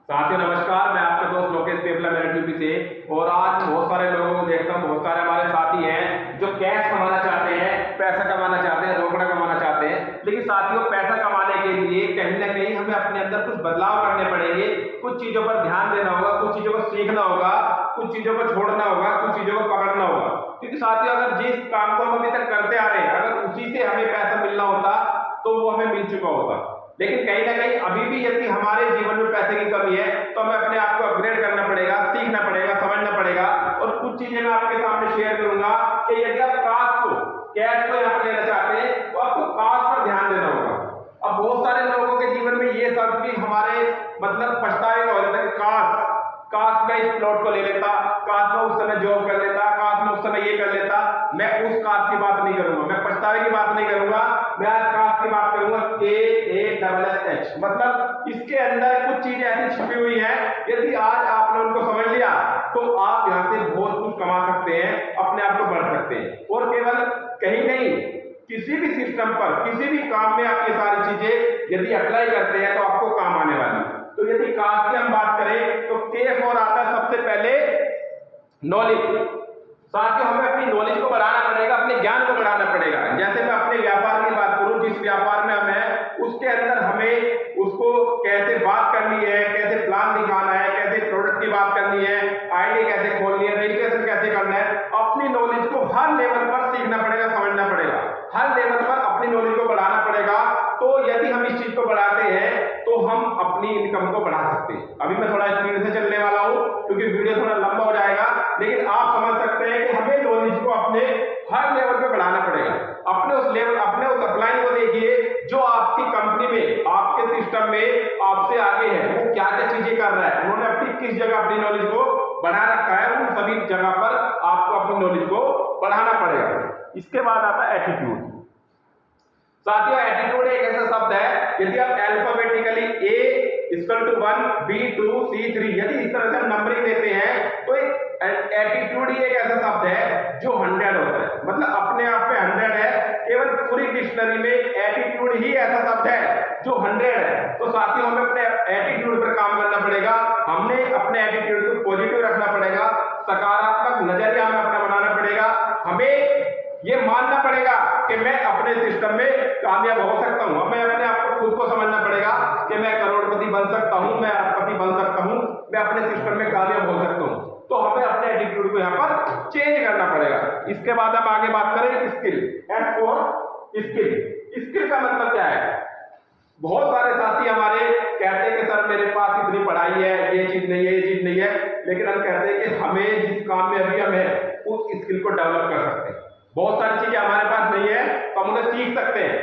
साथियों नमस्कार, मैं आपका दोस्त लोकेश पेपला मेरठ यूपी से। और आज बहुत सारे लोगों को देखता हूँ, बहुत सारे हमारे साथी हैं जो कैश कमाना चाहते हैं, पैसा कमाना चाहते हैं, रोकड़ा कमाना चाहते हैं। लेकिन साथियों, पैसा कमाने के लिए कहीं ना कहीं हमें अपने अंदर कुछ बदलाव करने पड़ेंगे। कुछ चीजों पर ध्यान देना होगा, कुछ चीजों को सीखना होगा, कुछ चीजों को छोड़ना होगा, कुछ चीजों को पकड़ना होगा। क्योंकि साथियों, अगर जिस काम को हम अभी तक करते आ रहे हैं, अगर उसी से हमें पैसा मिलना होता तो वो हमें मिल चुका होता। लेकिन कहीं ना कहीं अभी भी यदि हमारे जीवन में पैसे की कमी है तो हमें अपने आप को अपग्रेड करना पड़ेगा, सीखना पड़ेगा, समझना पड़ेगा। और कुछ चीजें मैं आपके सामने शेयर करूंगा कि यदि आप कैश को यहाँ पर लेना चाहते हैं तो आपको काश पर ध्यान देना होगा। अब बहुत सारे लोगों के जीवन में ये सब भी हमारे मतलब पछतावे का हो जाता है कि काश मैं इस प्लॉट को ले लेता, काश मैं उस समय जॉब कर लेता, काश मैं उस समय ये कर लेता। मैं उस काश की बात नहीं करूंगा, मैं पछतावे की बात नहीं करूंगा, मैं आज काश की बात करूंगा। KASSH मतलब इसके अंदर कुछ चीजें ऐसी छिपी हुई हैं, यदि आज आपने उनको समझ लिया तो आप यहाँ से बहुत कुछ कमा सकते हैं, अपने आप को बढ़ सकते हैं। और केवल कहीं नहीं, किसी भी सिस्टम पर, किसी भी काम में आप ये सारी चीजें यदि अप्लाई करते हैं तो आपको काम आने वाली। तो यदि काश की हम बात करें तो K फॉर आता है सबसे पहले नॉलेज। साथियों, हमें अपनी नॉलेज को बढ़ाना पड़ेगा, अपने ज्ञान को बढ़ाना पड़ेगा। जैसे मैं अपने व्यापार की बात करूं, जिस व्यापार में हम हैं उसके अंदर हमें उसको कैसे बात करनी है, कैसे प्लान दिखाना है, कैसे प्रोडक्ट की बात करनी है, आईडी कैसे खोलनी है, रजिस्ट्रेशन कैसे करना है। अपनी नॉलेज को हर लेवल पर सीखना पड़ेगा, समझना पड़ेगा, हर लेवल पर अपनी नॉलेज को बढ़ाना पड़ेगा। तो यदि हम इस चीज को बढ़ाते हैं तो हम अपनी इनकम को बढ़ा सकते हैं। अभी मैं थोड़ा स्पीड से चलने वाला हूं क्योंकि वीडियो थोड़ा लंबा हो जाएगा, लेकिन आप समझ सकते हैं कि हमें नॉलेज को अपने हर लेवल पे बढ़ाना पड़ेगा। अपने उस लेवल, अपने उस अपलाइन को देखिए जो आपकी कंपनी में, आपके सिस्टम में आपसे आगे है, वो क्या क्या चीजें कर रहा है, उन्होंने अपनी किस जगह अपनी नॉलेज को बढ़ा रखा है, उन सभी जगह पर आपको अपनी नॉलेज को बढ़ाना पड़ेगा। इसके बाद आता है एटीट्यूड। साथियों, एटीट्यूड एक ऐसा शब्द है, यदि आप अल्फाबेटिकली A = 1 B 2 C 3 यदि इस तरह से नंबरिंग देते हैं तो एटीट्यूड ही एक ऐसा शब्द है जो 100 होता है, मतलब अपने आप में 100 है। केवल पूरी डिक्शनरी में एटीट्यूड ही ऐसा शब्द है जो 100 है। तो साथियों, हमें अपने एटीट्यूड पर काम करना पड़ेगा, हमने अपने एटीट्यूड को पॉजिटिव रखना पड़ेगा, सकारात्मक नजरिया हमें अपना बनाना पड़ेगा। हमें ये मानना पड़ेगा कि मैं अपने सिस्टम में कामयाब हो सकता हूं। हमें अपने आप को खुद को समझना पड़ेगा कि मैं करोड़पति बन सकता हूं, मैं अरबपति बन सकता हूं, मैं अपने सिस्टम में कामयाब हो सकता हूं। तो हमें अपने एटीट्यूड को यहाँ पर चेंज करना पड़ेगा। इसके बाद हम आगे बात करें skill. S for skill. Skill का मतलब क्या है? बहुत सारे साथी हमारे कहते हैं कि सर मेरे पास इतनी पढ़ाई है, ये चीज नहीं है, ये चीज नहीं है, लेकिन हम कहते हैं कि हमें जिस काम में अभी हम है उस स्किल को डेवलप कर सकते हैं। बहुत सारी चीजें हमारे पास नहीं है तो हम उन्हें सीख सकते हैं।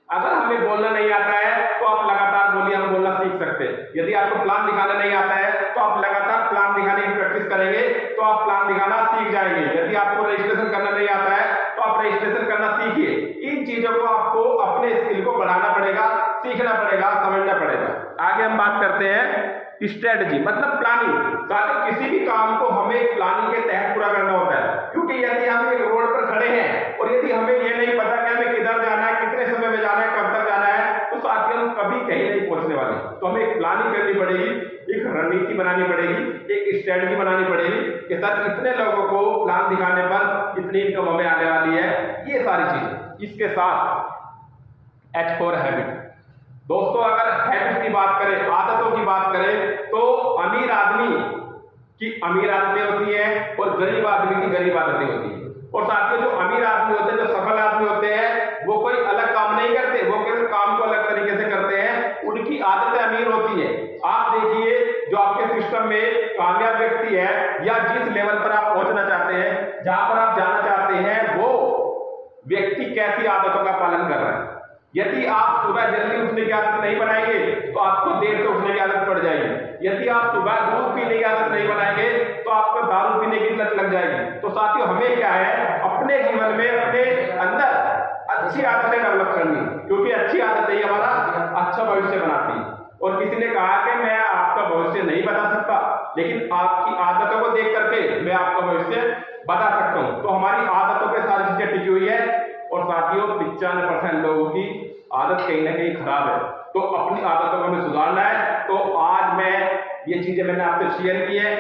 अगर हमें बोलना नहीं आता है तो आप लगातार बोलिए, हम बोलना सीख सकते हैं। यदि आपको प्लान दिखाना नहीं आता है तो आप लगातार प्लान दिखाने की प्रैक्टिस करेंगे तो आप प्लान दिखाना सीख जाएंगे। यदि आपको रजिस्ट्रेशन करना नहीं आता है तो आप रजिस्ट्रेशन करना सीखिए। इन चीजों को आपको अपने स्किल को बढ़ाना पड़ेगा, सीखना पड़ेगा, समझना पड़ेगा। आगे हम बात करते हैं स्ट्रेटजी, मतलब प्लानिंग। साथियों, किसी भी काम को हमें प्लानिंग के तहत पूरा करना होता है, क्योंकि यदि हम एक रोड पर खड़े हैं और यदि हमें ये नहीं पता कि हमें किधर जाना है, कितने समय में जाना है, कब तक जाना है, तो साथियों हम कभी कहीं नहीं पहुंचने वाले। तो हमें एक प्लानिंग करनी पड़ेगी, एक रणनीति बनानी पड़ेगी, एक स्ट्रेटजी बनानी पड़ेगी कि सर इतने लोगों को प्लान दिखाने पर इतनी इनकम हमें आने वाली है, ये सारी चीजें। इसके साथ H फॉर हैबिट। दोस्तों, अगर हैबिट की बात करें, आदतों की बात करें, तो अमीर आदमी की अमीर आदतें होती हैं और गरीब आदमी की गरीब आदतें होती हैं। और साथियों, जो अमीर आदमी होते हैं, जो सफल आदमी होते हैं, वो कोई अलग काम नहीं करते, वो केवल काम को अलग तरीके से करते हैं, उनकी आदतें अमीर होती हैं। आप देखिए, जो आपके सिस्टम में कामयाब व्यक्ति है या जिस लेवल पर आप पहुंचना चाहते हैं, जहां पर आप जाना चाहते हैं, वो व्यक्ति कैसी आदतों का पालन कर रहा है। यदि आप सुबह जल्दी उठने की आदत नहीं बनाएंगे तो आपको देर से उठने की आदत पड़ जाएगी। यदि आप सुबह दूध पीने की आदत नहीं बनाएंगे तो आपको दारू पीने की लत लग जाएगी। तो साथियों, हमें क्या है, अपने जीवन में अपने अंदर अच्छी आदतें डेवलप करनी, क्योंकि अच्छी आदतें ही हमारा अच्छा भविष्य बनाती है। और किसी ने कहा कि मैं आपका भविष्य नहीं बता सकता, लेकिन आपकी आदतों को देख करके मैं आपका भविष्य बता सकता हूं। तो हमारी आदतों पे सारी चीजें टिकी हुई है। और साथियों, 95% लोगों की आदत कहीं ना कहीं खराब है। तो अपनी आदतों को हमें सुधारना है। तो आज ये चीजें मैंने आपसे शेयर की है।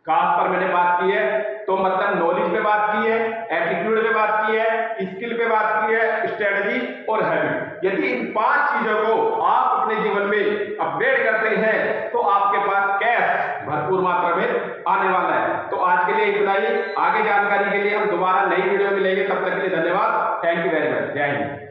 कास्ट पर मैंने बात की है, तो मतलब नॉलेज पे बात की है, एटीट्यूड पे बात की है, स्किल पे बात की है, स्ट्रेटजी और हैबिट। यदि इन 5 चीजों को आप अपने जीवन में अपग्रेड करते हैं तो आपके पास कैश भरपूर मात्रा में आने वाला है। तो आज के लिए इतना ही। आगे जानकारी के लिए हम दोबारा नई वीडियो मिलेंगे। तब तक के लिए धन्यवाद। Thank you very much. जय हिंद।